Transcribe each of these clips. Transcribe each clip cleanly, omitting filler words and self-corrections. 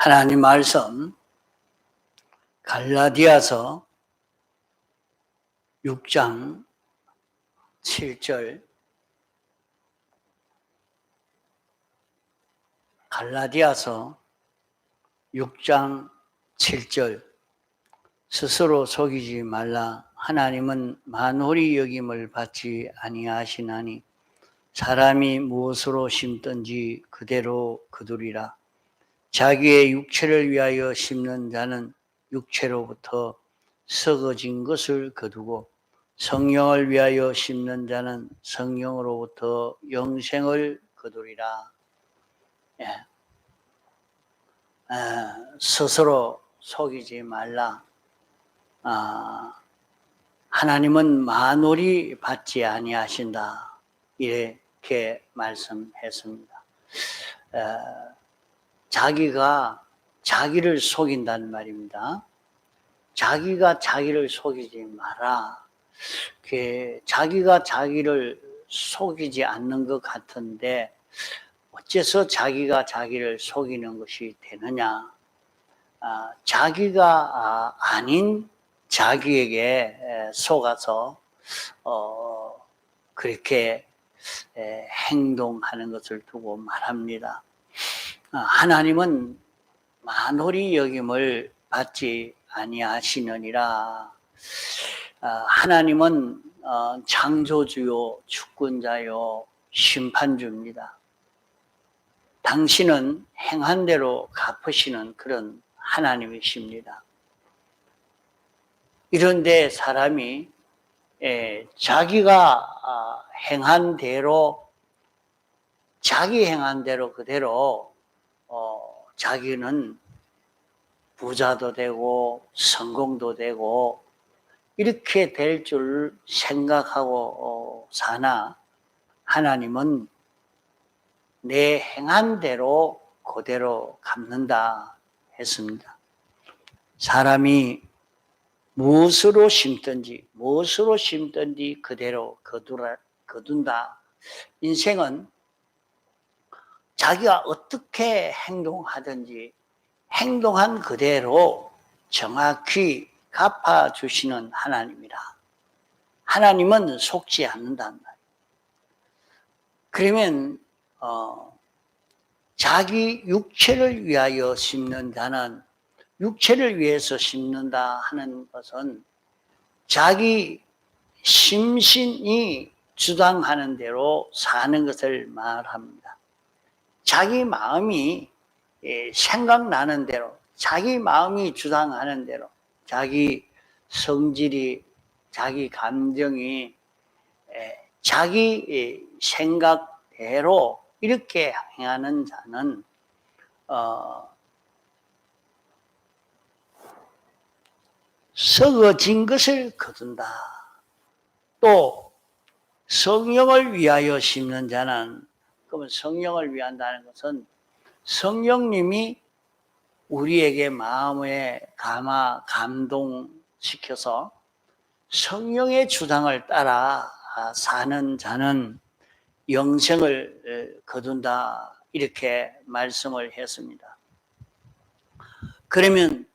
하나님 말씀 갈라디아서 6장 7절, 갈라디아서 6장 7절. 스스로 속이지 말라. 하나님은 만홀히 여김을 받지 아니하시나니 사람이 무엇으로 심든지 그대로 거두리라. 자기의 육체를 위하여 심는 자는 육체로부터 썩어진 것을 거두고 성령을 위하여 심는 자는 성령으로부터 영생을 거두리라. 스스로 속이지 말라. 하나님은 만홀히 받지 아니하신다. 이렇게 말씀했습니다. 자기가 자기를 속인다는 말입니다. 자기가 자기를 속이지 마라. 자기가 자기를 속이지 않는 것 같은데 어째서 자기가 자기를 속이는 것이 되느냐? 자기가 아닌 자기에게 속아서 그렇게 행동하는 것을 두고 말합니다. 하나님은 만홀히 여김을 받지 아니하시느니라. 하나님은 창조주요, 주권자요, 심판주입니다. 당신은 행한 대로 갚으시는 그런 하나님이십니다. 이런데 사람이 자기가 행한 대로, 자기 행한 대로 그대로 자기는 부자도 되고 성공도 되고 이렇게 될 줄 생각하고 사나, 하나님은 내 행한 대로 그대로 갚는다 했습니다. 사람이 무엇으로 심든지 그대로 거둔다. 인생은 자기가 어떻게 행동하든지 행동한 그대로 정확히 갚아주시는 하나님이라. 하나님은 속지 않는단 말이에요. 그러면 자기 육체를 위하여 심는 자는, 육체를 위해서 심는다 하는 것은 자기 심신이 주장하는 대로 사는 것을 말합니다. 자기 마음이 생각나는 대로, 자기 마음이 주장하는 대로, 자기 성질이, 자기 감정이 자기 생각대로 이렇게 행하는 자는 썩어진 것을 거둔다. 또 성령을 위하여 심는 자는, 그러면 성령을 위한다는 것은 성령님이 우리에게 마음에 감동시켜서 성령의 주장을 따라 사는 자는 영생을 거둔다. 이렇게 말씀을 했습니다. 그러면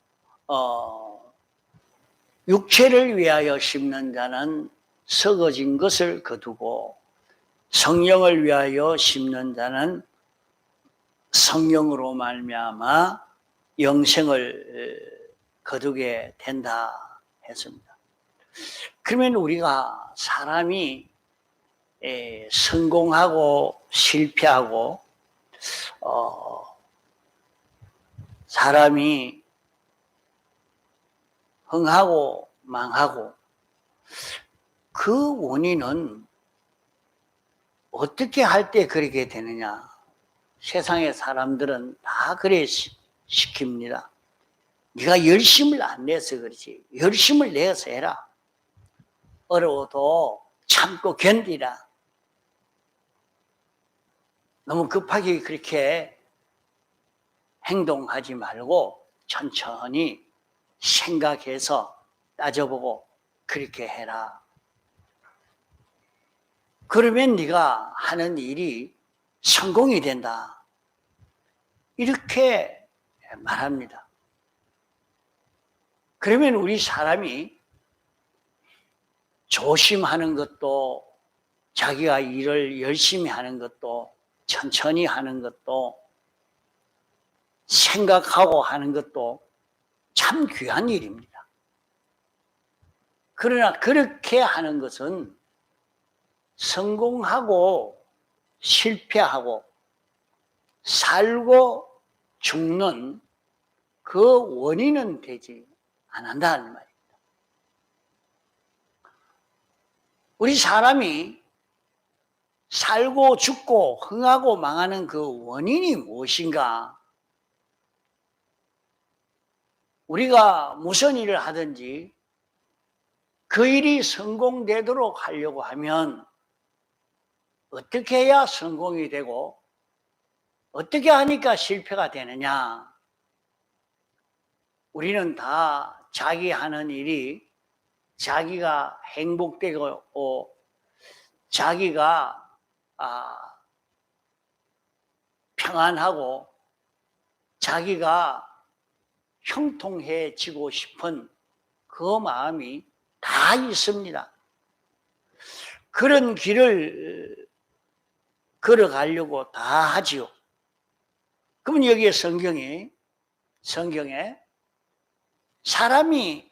육체를 위하여 심는 자는 썩어진 것을 거두고 성령을 위하여 심는 자는 성령으로 말미암아 영생을 거두게 된다 했습니다. 그러면 우리가 사람이 성공하고 실패하고 사람이 흥하고 망하고 그 원인은 어떻게 할 때 그렇게 되느냐? 세상의 사람들은 다 그래 시킵니다. 네가 열심을 안 내서 그렇지. 열심을 내서 해라. 어려워도 참고 견디라. 너무 급하게 그렇게 행동하지 말고 천천히 생각해서 따져보고 그렇게 해라. 그러면 네가 하는 일이 성공이 된다. 이렇게 말합니다. 그러면 우리 사람이 조심하는 것도, 자기가 일을 열심히 하는 것도, 천천히 하는 것도, 생각하고 하는 것도 참 귀한 일입니다. 그러나 그렇게 하는 것은 성공하고 실패하고 살고 죽는 그 원인은 되지 않는다는 말입니다. 우리 사람이 살고 죽고 흥하고 망하는 그 원인이 무엇인가? 우리가 무슨 일을 하든지 그 일이 성공되도록 하려고 하면 어떻게 해야 성공이 되고 어떻게 하니까 실패가 되느냐? 우리는 다 자기 하는 일이 자기가 행복되고 자기가 평안하고 자기가 형통해지고 싶은 그 마음이 다 있습니다. 그런 길을 걸어가려고 다 하지요. 그러면 여기에 성경에 사람이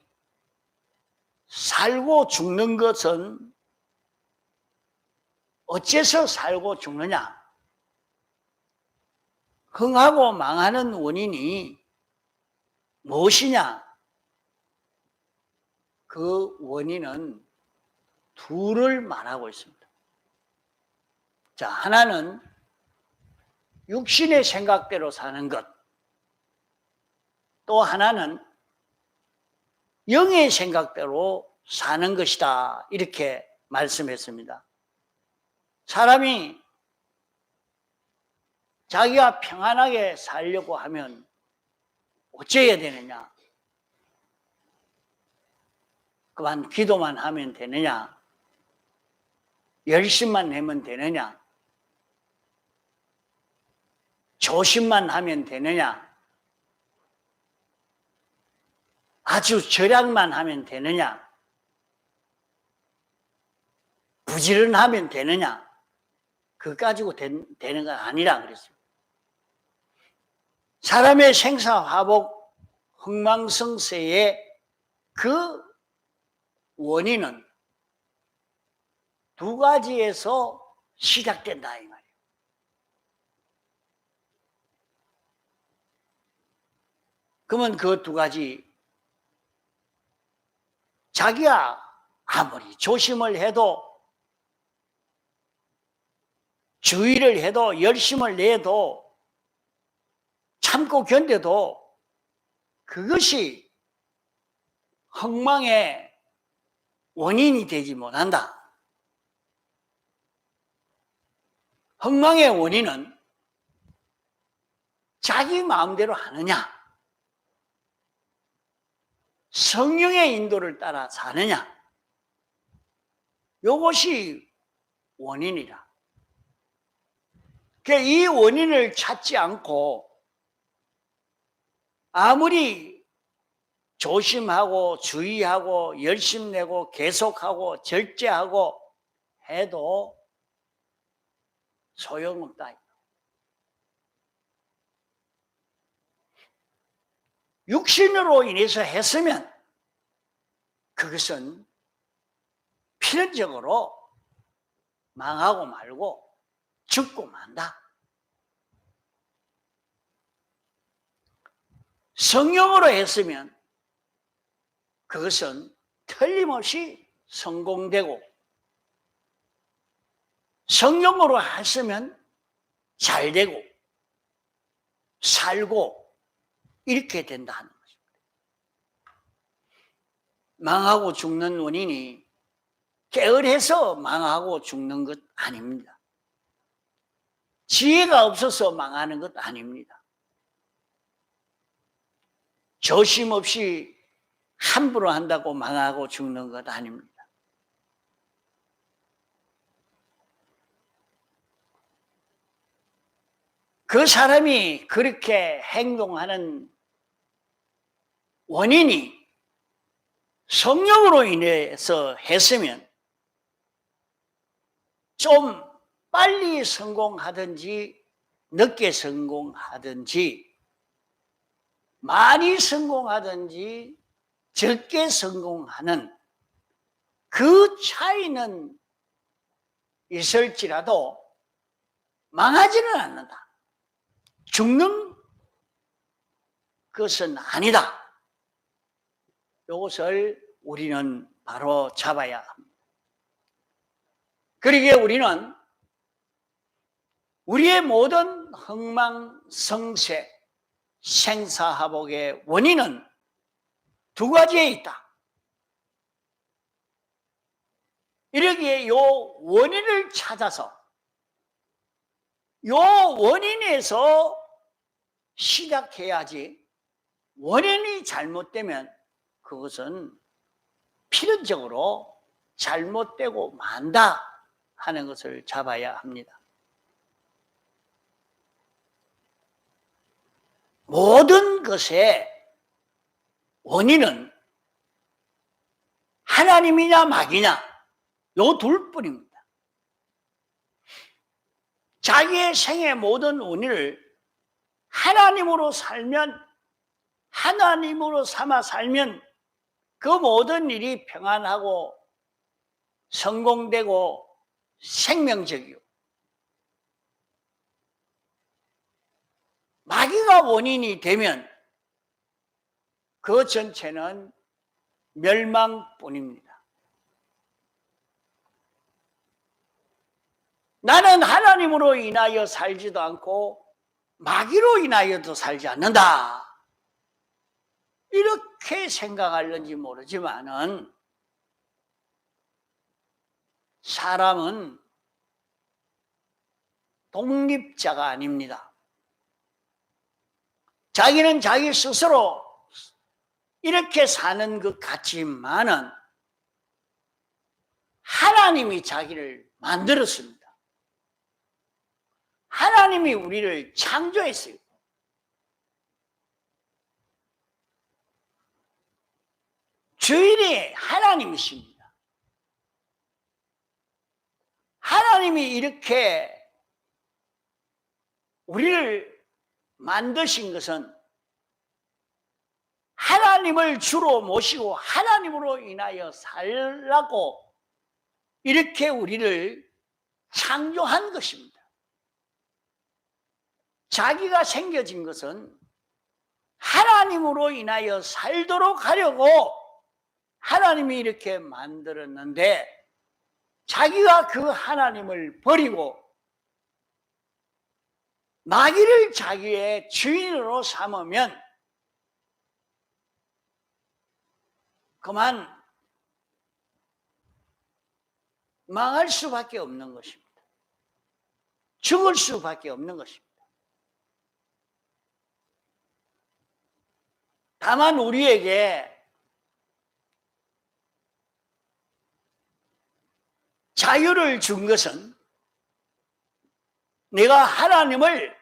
살고 죽는 것은 어째서 살고 죽느냐? 흥하고 망하는 원인이 무엇이냐? 그 원인은 둘을 말하고 있습니다. 자, 하나는 육신의 생각대로 사는 것, 또 하나는 영의 생각대로 사는 것이다. 이렇게 말씀했습니다. 사람이 자기가 평안하게 살려고 하면 어째야 되느냐? 그만 기도만 하면 되느냐? 열심만 하면 되느냐? 조심만 하면 되느냐? 아주 절약만 하면 되느냐? 부지런하면 되느냐? 그거 가지고 되는 건 아니라 그랬어요. 사람의 생사화복 흥망성쇠의 그 원인은 두 가지에서 시작된다 이 말이에요. 그러면 그 두 가지, 자기가 아무리 조심을 해도 주의를 해도 열심을 내도 참고 견뎌도 그것이 흥망의 원인이 되지 못한다. 흥망의 원인은 자기 마음대로 하느냐, 성령의 인도를 따라 사느냐, 이것이 원인이라. 이 원인을 찾지 않고 아무리 조심하고 주의하고 열심 내고 계속하고 절제하고 해도 소용없다. 육신으로 인해서 했으면 그것은 필연적으로 망하고 말고 죽고 만다. 성령으로 했으면 그것은 틀림없이 성공되고, 성령으로 했으면 잘되고 살고 이렇게 된다는 것입니다. 망하고 죽는 원인이 게으르해서 망하고 죽는 것 아닙니다. 지혜가 없어서 망하는 것 아닙니다. 조심 없이 함부로 한다고 망하고 죽는 것 아닙니다. 그 사람이 그렇게 행동하는 원인이 성령으로 인해서 했으면 좀 빨리 성공하든지 늦게 성공하든지 많이 성공하든지 적게 성공하는 그 차이는 있을지라도 망하지는 않는다. 죽는 것은 아니다. 이것을 우리는 바로 잡아야 합니다. 그러기에 우리는 우리의 모든 흥망성쇠, 생사화복의 원인은 두 가지에 있다. 이러기에 요 원인을 찾아서 요 원인에서 시작해야지 원인이 잘못되면 그것은 필연적으로 잘못되고 만다 하는 것을 잡아야 합니다. 모든 것의 원인은 하나님이냐 마귀냐 요 둘뿐입니다. 자기의 생의 모든 원인을 하나님으로 살면, 하나님으로 삼아 살면 그 모든 일이 평안하고 성공되고 생명적이요. 마귀가 원인이 되면 그 전체는 멸망뿐입니다. 나는 하나님으로 인하여 살지도 않고 마귀로 인하여도 살지 않는다. 이렇게 생각할는지 모르지만은 사람은 독립자가 아닙니다. 자기는 자기 스스로 이렇게 사는 것 같지만은 하나님이 자기를 만들었습니다. 하나님이 우리를 창조했어요. 주인이 하나님이십니다. 하나님이 이렇게 우리를 만드신 것은 하나님을 주로 모시고 하나님으로 인하여 살라고 이렇게 우리를 창조한 것입니다. 자기가 생겨진 것은 하나님으로 인하여 살도록 하려고 하나님이 이렇게 만들었는데 자기가 그 하나님을 버리고 마귀를 자기의 주인으로 삼으면 그만 망할 수밖에 없는 것입니다. 죽을 수밖에 없는 것입니다. 다만 우리에게 자유를 준 것은 내가 하나님을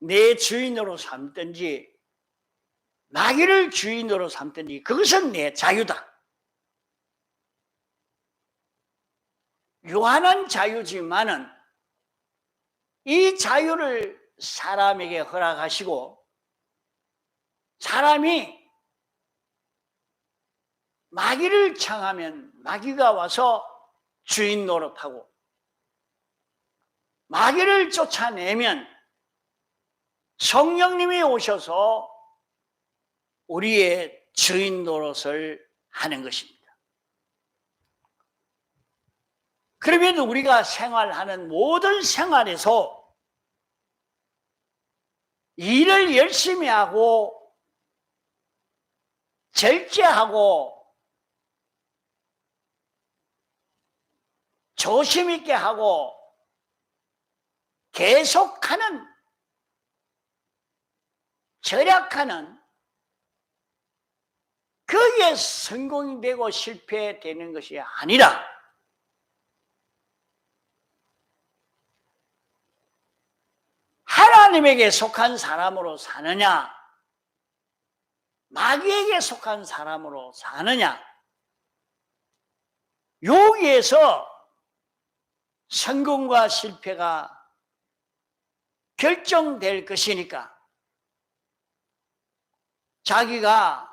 내 주인으로 삼든지 마귀를 주인으로 삼든지 그것은 내 자유다. 유한한 자유지만은 이 자유를 사람에게 허락하시고 사람이 마귀를 청하면 마귀가 와서 주인 노릇하고 마귀를 쫓아내면 성령님이 오셔서 우리의 주인 노릇을 하는 것입니다. 그러면 우리가 생활하는 모든 생활에서 일을 열심히 하고 절제하고 조심 있게 하고 계속하는 절약하는 거기에 성공이 되고 실패되는 것이 아니라 하나님에게 속한 사람으로 사느냐 마귀에게 속한 사람으로 사느냐, 여기에서 성공과 실패가 결정될 것이니까 자기가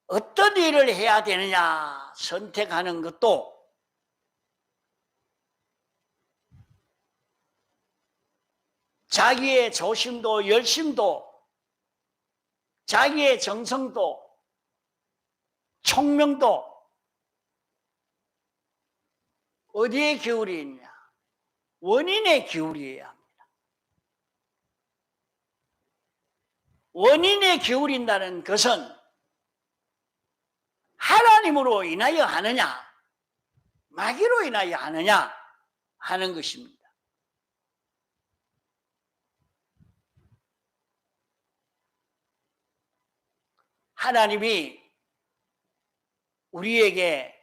어떤 일을 해야 되느냐 선택하는 것도 자기의 조심도 열심도 자기의 정성도 총명도 어디에 기울이 있냐? 원인에 기울여야 합니다. 원인에 기울인다는 것은 하나님으로 인하여 하느냐 마귀로 인하여 하느냐 하는 것입니다. 하나님이 우리에게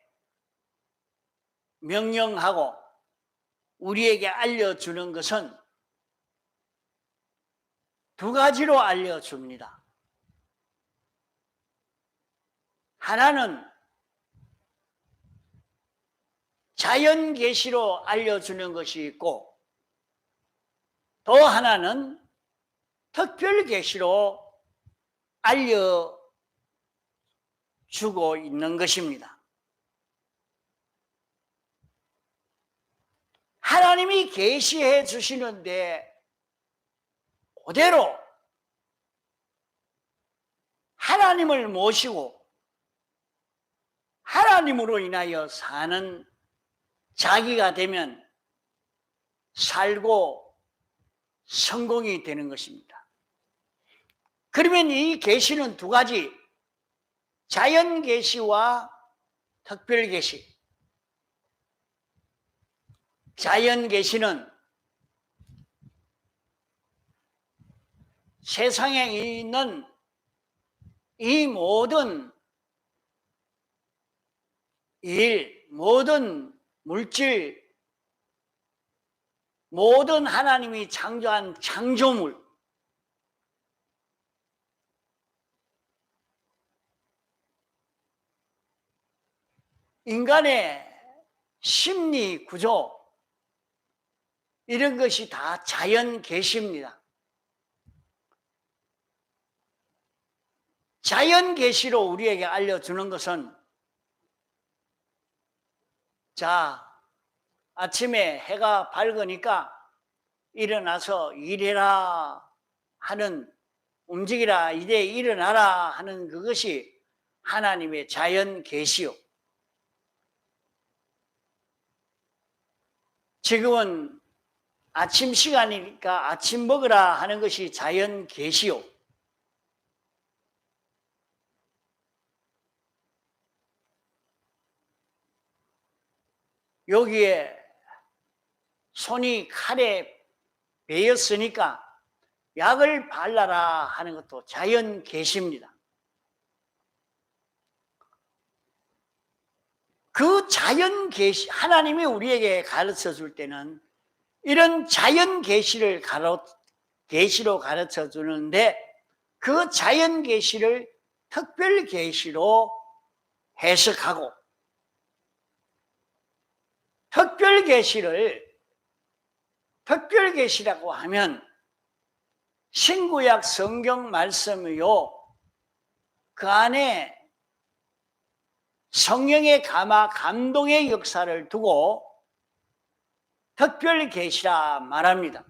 명령하고 우리에게 알려주는 것은 두 가지로 알려줍니다. 하나는 자연 계시로 알려주는 것이 있고 또 하나는 특별 계시로 알려주고 있는 것입니다. 하나님이 계시해 주시는데 그대로 하나님을 모시고 하나님으로 인하여 사는 자기가 되면 살고 성공이 되는 것입니다. 그러면 이 계시는 두 가지, 자연 계시와 특별 계시. 자연 계시는 세상에 있는 이 모든 일, 모든 물질, 모든 하나님이 창조한 창조물, 인간의 심리 구조, 이런 것이 다 자연 계시입니다. 자연 계시로 우리에게 알려주는 것은 자, 아침에 해가 밝으니까 일어나서 일해라 하는, 움직이라, 이제 일어나라 하는 그것이 하나님의 자연 계시요. 지금은 아침 시간이니까 아침 먹으라 하는 것이 자연 계시요. 여기에 손이 칼에 베였으니까 약을 발라라 하는 것도 자연 계시입니다. 그 자연 계시, 하나님이 우리에게 가르쳐 줄 때는 이런 자연 계시를 계시로 가르쳐 주는데 그 자연 계시를 특별 계시로 해석하고 특별 계시라고 하면 신구약 성경 말씀이요, 그 안에 성령의 감동의 역사를 두고 특별 계시라 말합니다.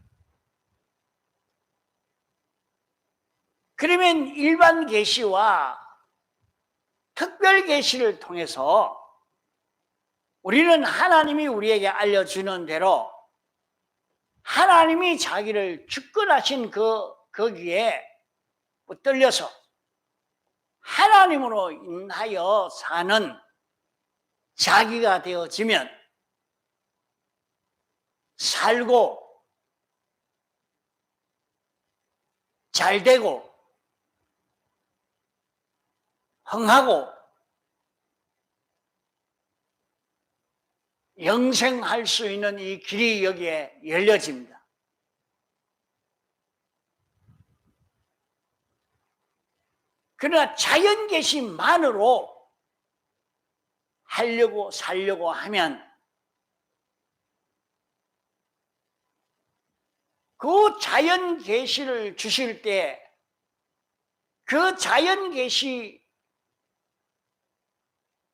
그러면 일반 계시와 특별 계시를 통해서 우리는 하나님이 우리에게 알려주는 대로 하나님이 자기를 주권하신 거기에 붙들려서 하나님으로 인하여 사는 자기가 되어지면 살고 잘되고 흥하고 영생할 수 있는 이 길이 여기에 열려집니다. 그러나 자연 계시만으로 하려고 살려고 하면 그 자연 계시를 주실 때 그 자연 계시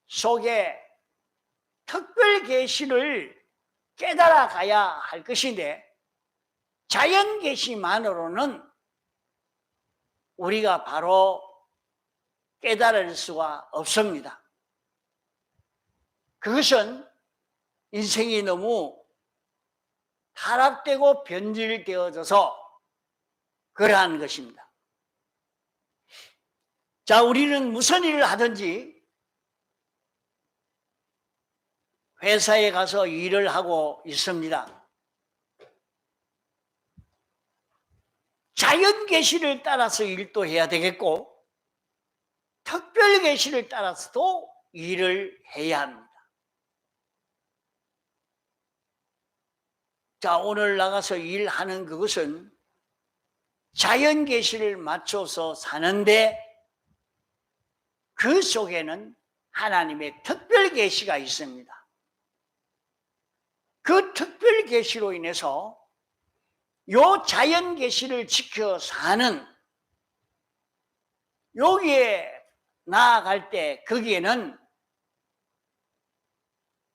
속에 특별 계시를 깨달아 가야 할 것인데 자연 계시만으로는 우리가 바로 깨달을 수가 없습니다. 그것은 인생이 너무 타락되고 변질되어져서 그러한 것입니다. 자, 우리는 무슨 일을 하든지 회사에 가서 일을 하고 있습니다. 자연 계시를 따라서 일도 해야 되겠고 특별 계시를 따라서도 일을 해야 합니다. 자, 오늘 나가서 일하는 그것은 자연 계시를 맞춰서 사는데 그 속에는 하나님의 특별 계시가 있습니다. 그 특별 계시로 인해서 요 자연 계시를 지켜 사는 여기에 나아갈 때 거기에는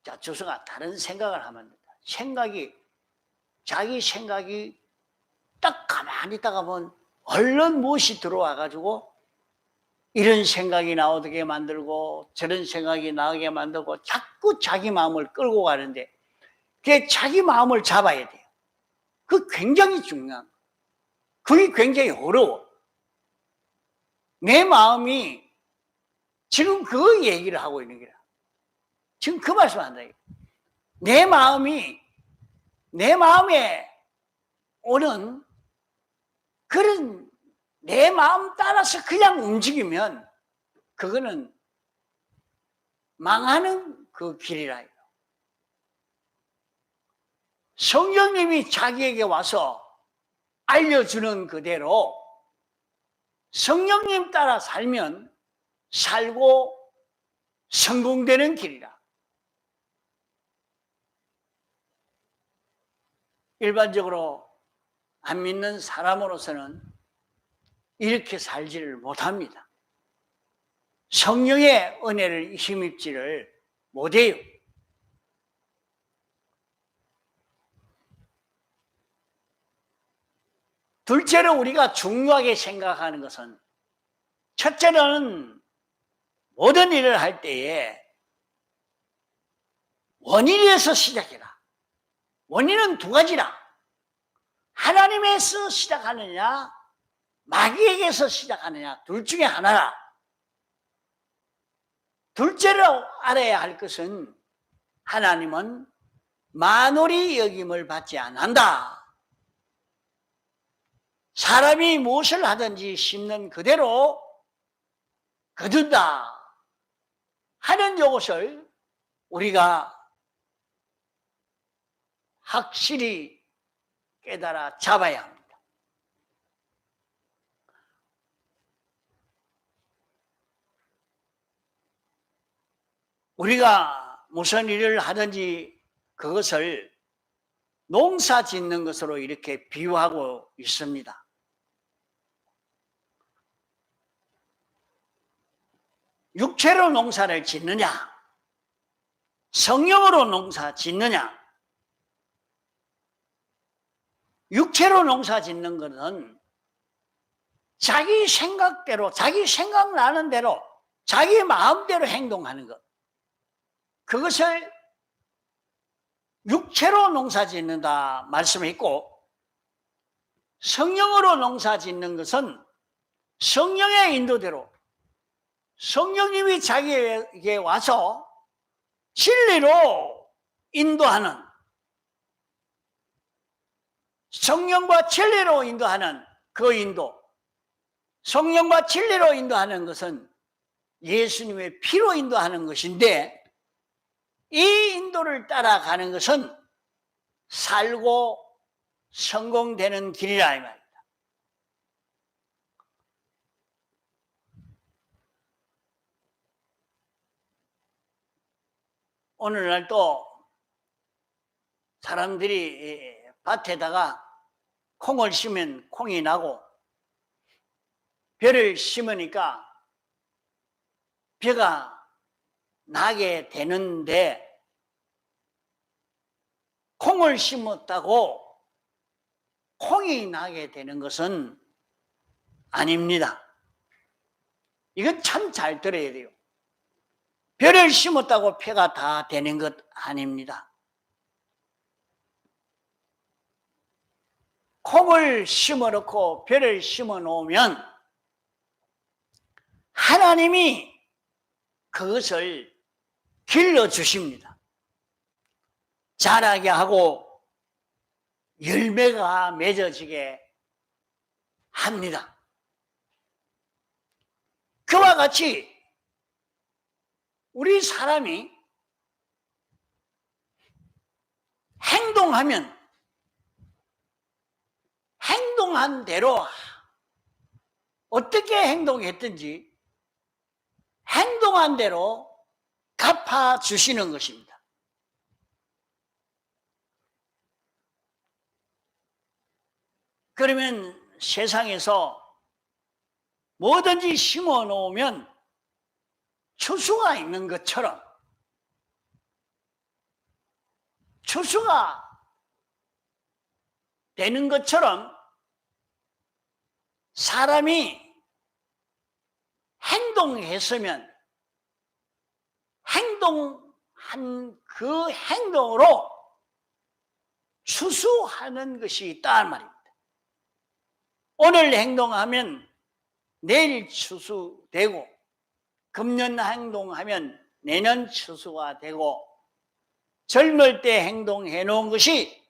자, 조서가 다른 생각을 하면 됩니다. 자기 생각이 딱 가만히 있다가 보면 얼른 무엇이 들어와 가지고 이런 생각이 나오게 만들고 저런 생각이 나오게 만들고 자꾸 자기 마음을 끌고 가는데 그게 자기 마음을 잡아야 돼요. 그게 굉장히 중요한 거예요. 그게 굉장히 어려워. 내 마음이 지금 그 얘기를 하고 있는 거야. 지금 그 말씀 한다. 내 마음에 오는 그런 내 마음 따라서 그냥 움직이면 그거는 망하는 그 길이라요. 성령님이 자기에게 와서 알려주는 그대로 성령님 따라 살면 살고 성공되는 길이라. 일반적으로 안 믿는 사람으로서는 이렇게 살지를 못합니다. 성령의 은혜를 힘입지를 못해요. 둘째로 우리가 중요하게 생각하는 것은 첫째는 모든 일을 할 때에 원인에서 시작해라. 원인은 두 가지라. 하나님에서 시작하느냐 마귀에게서 시작하느냐 둘 중에 하나라. 둘째로 알아야 할 것은 하나님은 만홀히 여김을 받지 않는다. 사람이 무엇을 하든지 심는 그대로 거둔다 하는 이것을 우리가 확실히 깨달아 잡아야 합니다. 우리가 무슨 일을 하든지 그것을 농사 짓는 것으로 이렇게 비유하고 있습니다. 육체로 농사를 짓느냐 성령으로 농사 짓느냐. 육체로 농사 짓는 것은 자기 생각대로 자기 생각나는 대로 자기 마음대로 행동하는 것. 그것을 육체로 농사 짓는다 말씀했고 성령으로 농사 짓는 것은 성령의 인도대로 성령님이 자기에게 와서 진리로 인도하는 성령과 진리로 인도하는 그 인도 성령과 진리로 인도하는 것은 예수님의 피로 인도하는 것인데 이 인도를 따라가는 것은 살고 성공되는 길이라 이 말입니다. 오늘날 또 사람들이 밭에다가 콩을 심으면 콩이 나고 벼를 심으니까 벼가 나게 되는데 콩을 심었다고 콩이 나게 되는 것은 아닙니다. 이건 참 잘 들어야 돼요. 벼를 심었다고 벼가 다 되는 것 아닙니다. 콩을 심어 놓고 벼를 심어 놓으면 하나님이 그것을 길러 주십니다. 자라게 하고 열매가 맺어지게 합니다. 그와 같이 우리 사람이 행동한 대로 어떻게 행동했든지 행동한 대로 갚아주시는 것입니다. 그러면 세상에서 뭐든지 심어 놓으면 추수가 있는 것처럼 추수가 되는 것처럼 사람이 행동했으면 행동한 그 행동으로 추수하는 것이 있다는 말입니다. 오늘 행동하면 내일 추수되고 금년 행동하면 내년 추수가 되고 젊을 때 행동해 놓은 것이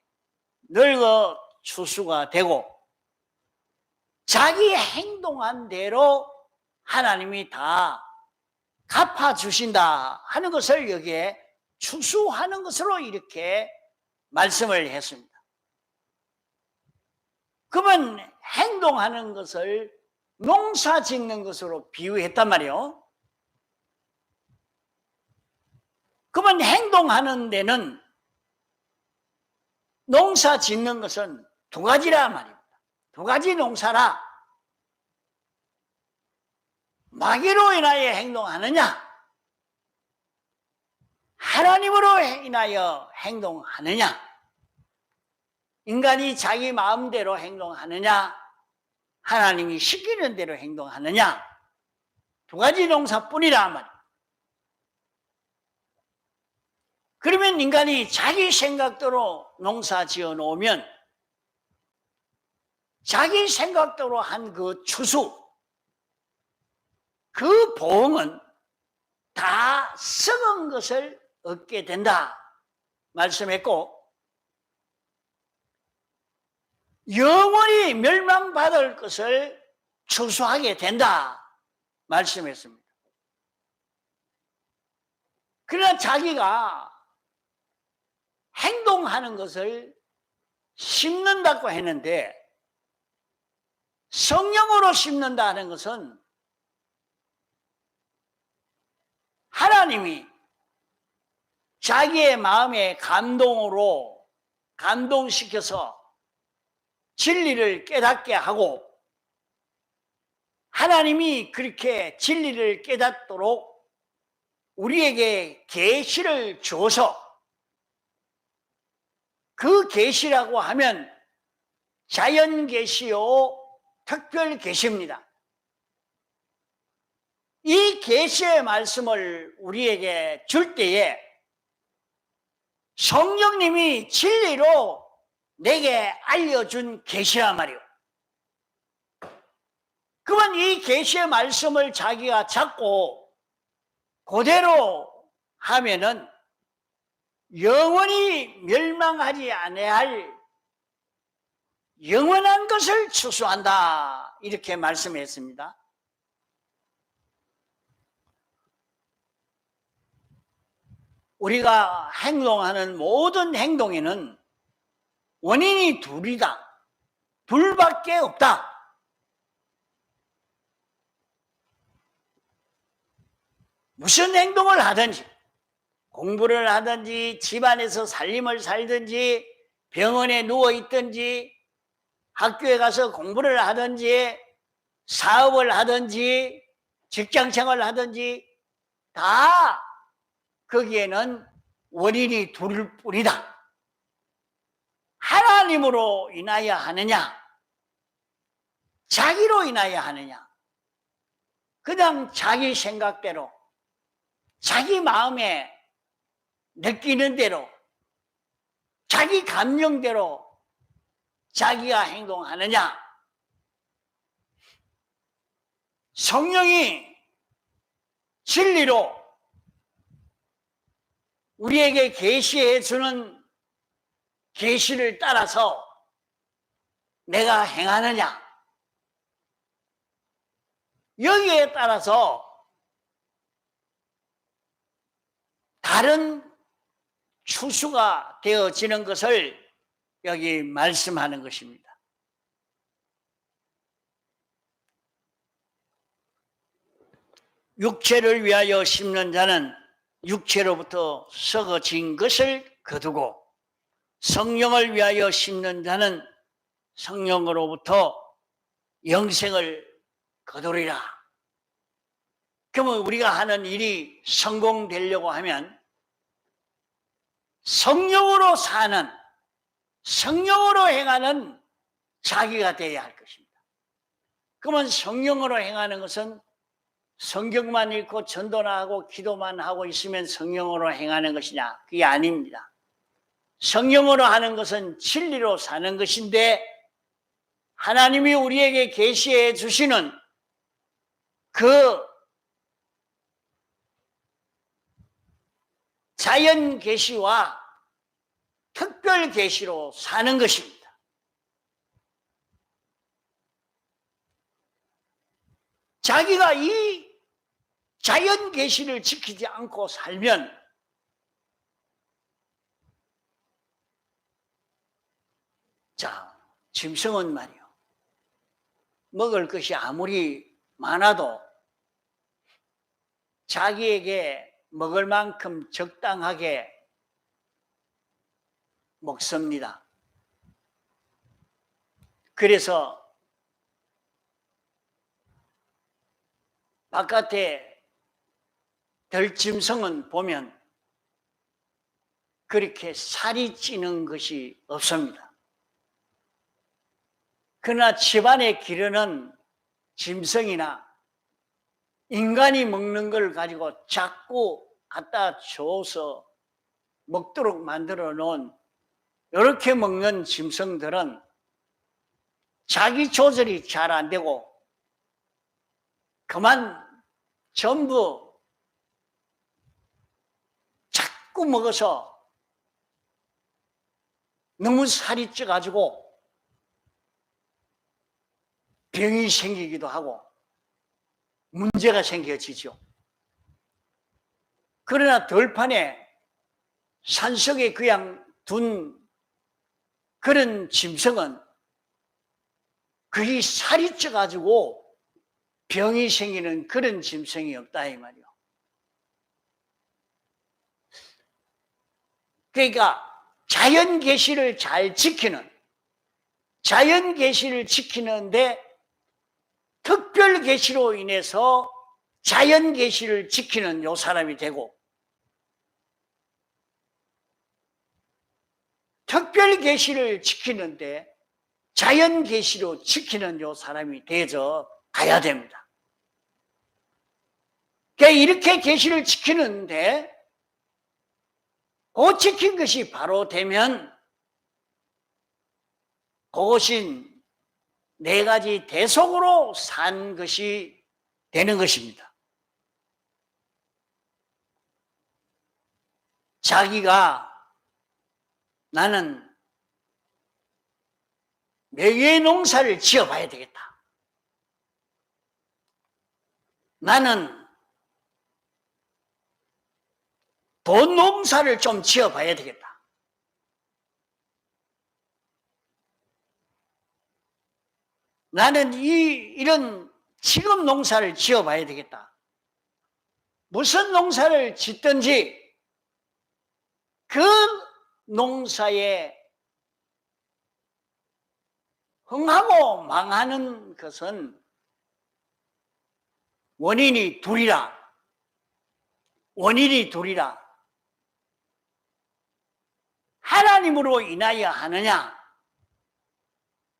늙어 추수가 되고 자기 행동한 대로 하나님이 다 갚아주신다 하는 것을 여기에 추수하는 것으로 이렇게 말씀을 했습니다. 그러면 행동하는 것을 농사 짓는 것으로 비유했단 말이에요. 그러면 행동하는 데는 농사 짓는 것은 두 가지라 말입니다. 두 가지 농사라. 마귀로 인하여 행동하느냐, 하나님으로 인하여 행동하느냐, 인간이 자기 마음대로 행동하느냐, 하나님이 시키는 대로 행동하느냐, 두 가지 농사뿐이라 말이에요. 그러면 인간이 자기 생각대로 농사 지어 놓으면 자기 생각대로 한 그 추수, 그 보응은 다 썩은 것을 얻게 된다 말씀했고, 영원히 멸망받을 것을 추수하게 된다 말씀했습니다. 그러나 자기가 행동하는 것을 심는다고 했는데 성령으로 심는다는 것은 하나님이 자기의 마음의 감동으로 감동시켜서 진리를 깨닫게 하고 하나님이 그렇게 진리를 깨닫도록 우리에게 계시를 줘서 그 계시라고 하면 자연 계시요 특별 계시입니다. 이 계시의 말씀을 우리에게 줄 때에 성령님이 진리로 내게 알려준 계시란 말이에요. 그러면 이 계시의 말씀을 자기가 잡고 그대로 하면은 영원히 멸망하지 아니할 영원한 것을 추수한다 이렇게 말씀했습니다. 우리가 행동하는 모든 행동에는 원인이 둘이다. 둘밖에 없다. 무슨 행동을 하든지 공부를 하든지 집안에서 살림을 살든지 병원에 누워 있든지 학교에 가서 공부를 하든지 사업을 하든지 직장 생활을 하든지 다 거기에는 원인이 둘일 뿐이다. 하나님으로 인하여 하느냐, 자기로 인하여 하느냐, 그냥 자기 생각대로, 자기 마음에 느끼는 대로, 자기 감정대로 자기가 행동하느냐. 성령이 진리로 우리에게 계시해 주는 계시를 따라서 내가 행하느냐, 여기에 따라서 다른 추수가 되어지는 것을 여기 말씀하는 것입니다. 육체를 위하여 심는 자는 육체로부터 썩어진 것을 거두고, 성령을 위하여 심는 자는 성령으로부터 영생을 거두리라. 그러면 우리가 하는 일이 성공되려고 하면 성령으로 사는, 성령으로 행하는 자기가 되어야 할 것입니다. 그러면 성령으로 행하는 것은 성경만 읽고 전도나 하고 기도만 하고 있으면 성령으로 행하는 것이냐? 그게 아닙니다. 성령으로 하는 것은 진리로 사는 것인데, 하나님이 우리에게 계시해 주시는 그 자연 계시와 특별 계시로 사는 것입니다. 자기가 이 자연 계시를 지키지 않고 살면 자, 짐승은 말이요, 먹을 것이 아무리 많아도 자기에게 먹을 만큼 적당하게 먹습니다. 그래서 바깥에 들짐승은 보면 그렇게 살이 찌는 것이 없습니다. 그러나 집안에 기르는 짐승이나 인간이 먹는 걸 가지고 자꾸 갖다 줘서 먹도록 만들어 놓은 이렇게 먹는 짐승들은 자기 조절이 잘 안 되고 그만 전부 자꾸 먹어서 너무 살이 쪄가지고 병이 생기기도 하고 문제가 생겨지죠. 그러나 들판에 산속에 그냥 둔 그런 짐승은 그게 살이 쪄가지고 병이 생기는 그런 짐승이 없다 이 말이요. 그러니까 자연 계시를 잘 지키는, 자연 계시를 지키는데 특별 계시로 인해서 자연 계시를 지키는 요 사람이 되고, 특별 계시를 지키는데 자연 계시로 지키는 요 사람이 되어져 가야 됩니다. 그러니까 이렇게 계시를 지키는데 그 지킨 것이 바로 되면 그것이 네 가지 대속으로 산 것이 되는 것입니다. 자기가 나는 매개 농사를 지어봐야 되겠다. 나는 돈 농사를 좀 지어봐야 되겠다. 나는 이런 지금 농사를 지어봐야 되겠다. 무슨 농사를 짓든지 그 농사에 흥하고 망하는 것은 원인이 둘이라. 원인이 둘이라. 하나님으로 인하여 하느냐,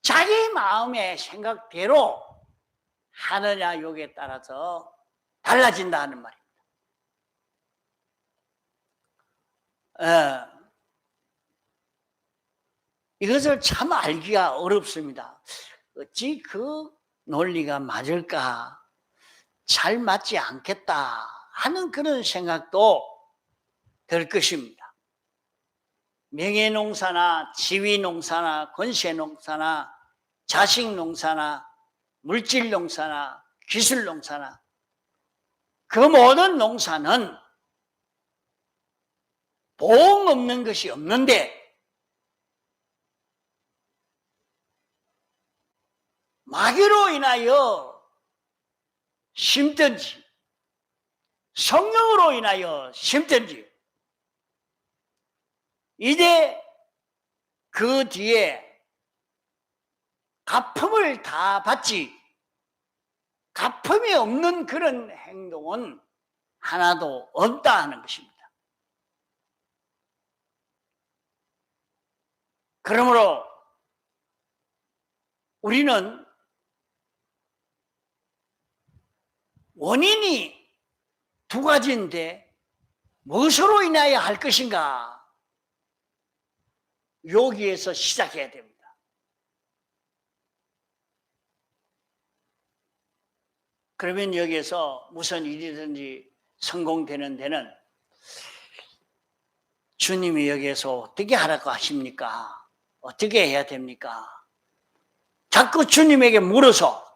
자기 마음의 생각대로 하느냐, 여기에 따라서 달라진다 하는 말입니다. 이것을 참 알기가 어렵습니다. 어찌 그 논리가 맞을까? 잘 맞지 않겠다 하는 그런 생각도 들 것입니다. 명예농사나 지위농사나 권세농사나 자식농사나 물질농사나 기술농사나 그 모든 농사는 보험 없는 것이 없는데 마귀로 인하여 심든지 성령으로 인하여 심든지 이제 그 뒤에 갚음을 다 받지 갚음이 없는 그런 행동은 하나도 없다 하는 것입니다. 그러므로 우리는 원인이 두 가지인데 무엇으로 인하여 할 것인가? 여기에서 시작해야 됩니다. 그러면 여기에서 무슨 일이든지 성공되는 데는 주님이 여기에서 어떻게 하라고 하십니까? 어떻게 해야 됩니까? 자꾸 주님에게 물어서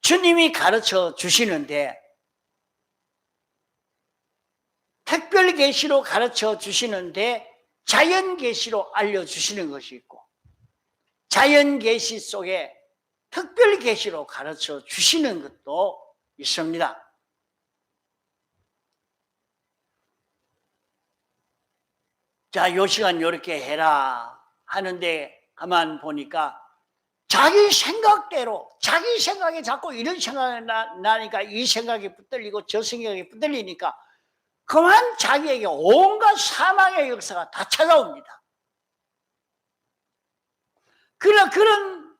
주님이 가르쳐 주시는데 특별 계시로 가르쳐 주시는데 자연 계시로 알려 주시는 것이 있고 자연 계시 속에 특별 계시로 가르쳐 주시는 것도 있습니다. 자, 요 시간 이렇게 해라 하는데 가만 보니까 자기 생각대로 자기 생각에 자꾸 이런 생각이 나니까 이 생각이 붙들리고 저 생각이 붙들리니까 그만 자기에게 온갖 사망의 역사가 다 찾아옵니다. 그러나 그런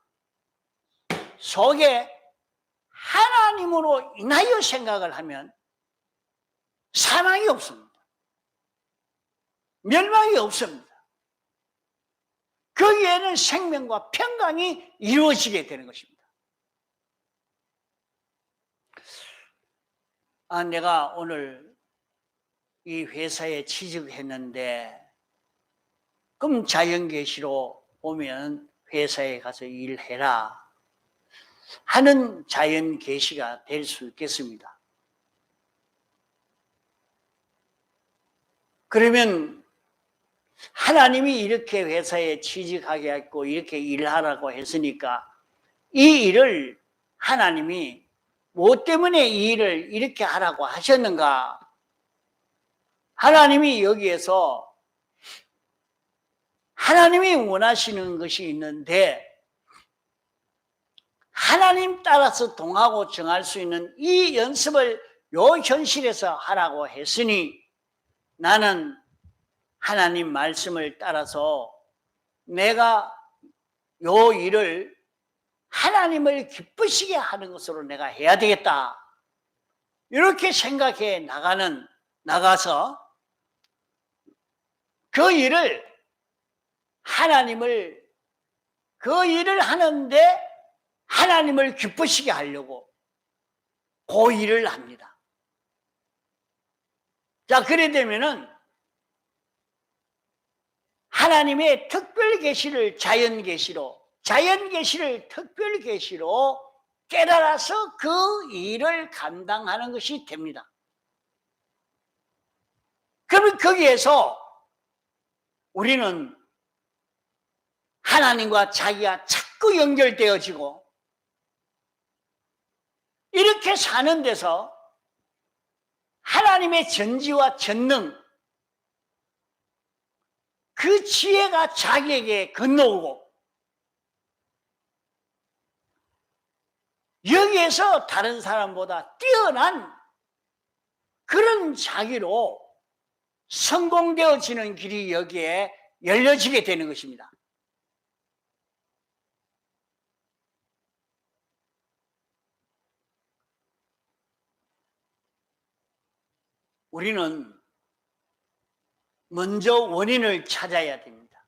속에 하나님으로 인하여 생각을 하면 사망이 없습니다. 멸망이 없습니다. 거기에는 생명과 평강이 이루어지게 되는 것입니다. 내가 오늘 이 회사에 취직했는데 그럼 자연계시로 오면 회사에 가서 일해라 하는 자연계시가 될 수 있겠습니다. 그러면 하나님이 이렇게 회사에 취직하게 했고 이렇게 일하라고 했으니까 이 일을 하나님이 뭐 때문에 이 일을 이렇게 하라고 하셨는가? 하나님이 여기에서 하나님이 원하시는 것이 있는데 하나님 따라서 동하고 정할 수 있는 이 연습을 요 현실에서 하라고 했으니 나는 하나님 말씀을 따라서 내가 요 일을 하나님을 기쁘시게 하는 것으로 내가 해야 되겠다. 이렇게 생각해 나가서 그 일을 그 일을 하는데 하나님을 기쁘시게 하려고 그 일을 합니다. 자, 그래 되면은 하나님의 특별 계시를 자연 계시를 특별 계시로 깨달아서 그 일을 감당하는 것이 됩니다. 그러면 거기에서 우리는 하나님과 자기가 자꾸 연결되어지고 이렇게 사는 데서 하나님의 전지와 전능, 그 지혜가 자기에게 건너오고 여기에서 다른 사람보다 뛰어난 그런 자기로 성공되어지는 길이 여기에 열려지게 되는 것입니다. 우리는 먼저 원인을 찾아야 됩니다.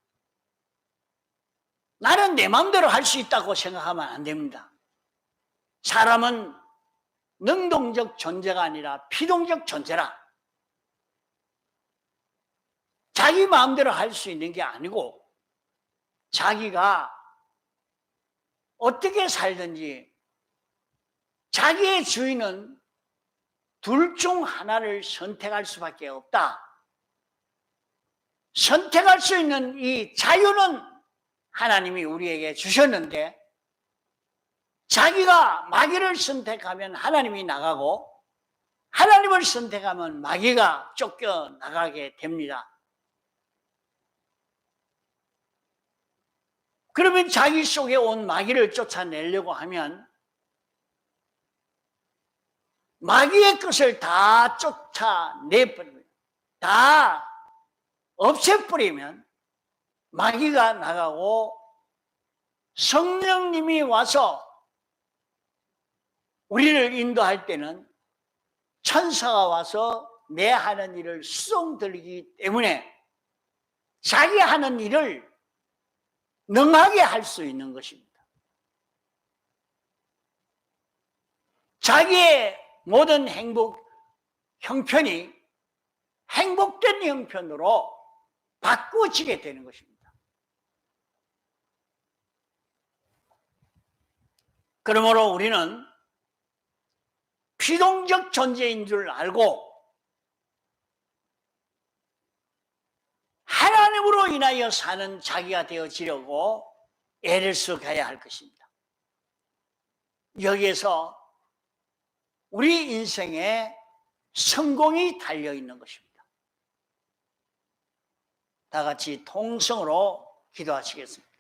나는 내 마음대로 할 수 있다고 생각하면 안 됩니다. 사람은 능동적 존재가 아니라 피동적 존재라. 자기 마음대로 할 수 있는 게 아니고 자기가 어떻게 살든지 자기의 주인은 둘 중 하나를 선택할 수밖에 없다. 선택할 수 있는 이 자유는 하나님이 우리에게 주셨는데 자기가 마귀를 선택하면 하나님이 나가고 하나님을 선택하면 마귀가 쫓겨나가게 됩니다. 그러면 자기 속에 온 마귀를 쫓아내려고 하면 마귀의 것을 다 쫓아내버리면, 다 없애버리면 마귀가 나가고 성령님이 와서 우리를 인도할 때는 천사가 와서 내 하는 일을 수송들기 때문에 자기 하는 일을 능하게 할 수 있는 것입니다. 자기의 모든 행복 형편이 행복된 형편으로 바꾸어지게 되는 것입니다. 그러므로 우리는 피동적 존재인 줄 알고 하나님으로 인하여 사는 자기가 되어지려고 애를 써가야 할 것입니다. 여기에서 우리 인생에 성공이 달려있는 것입니다. 다 같이 통성으로 기도하시겠습니다.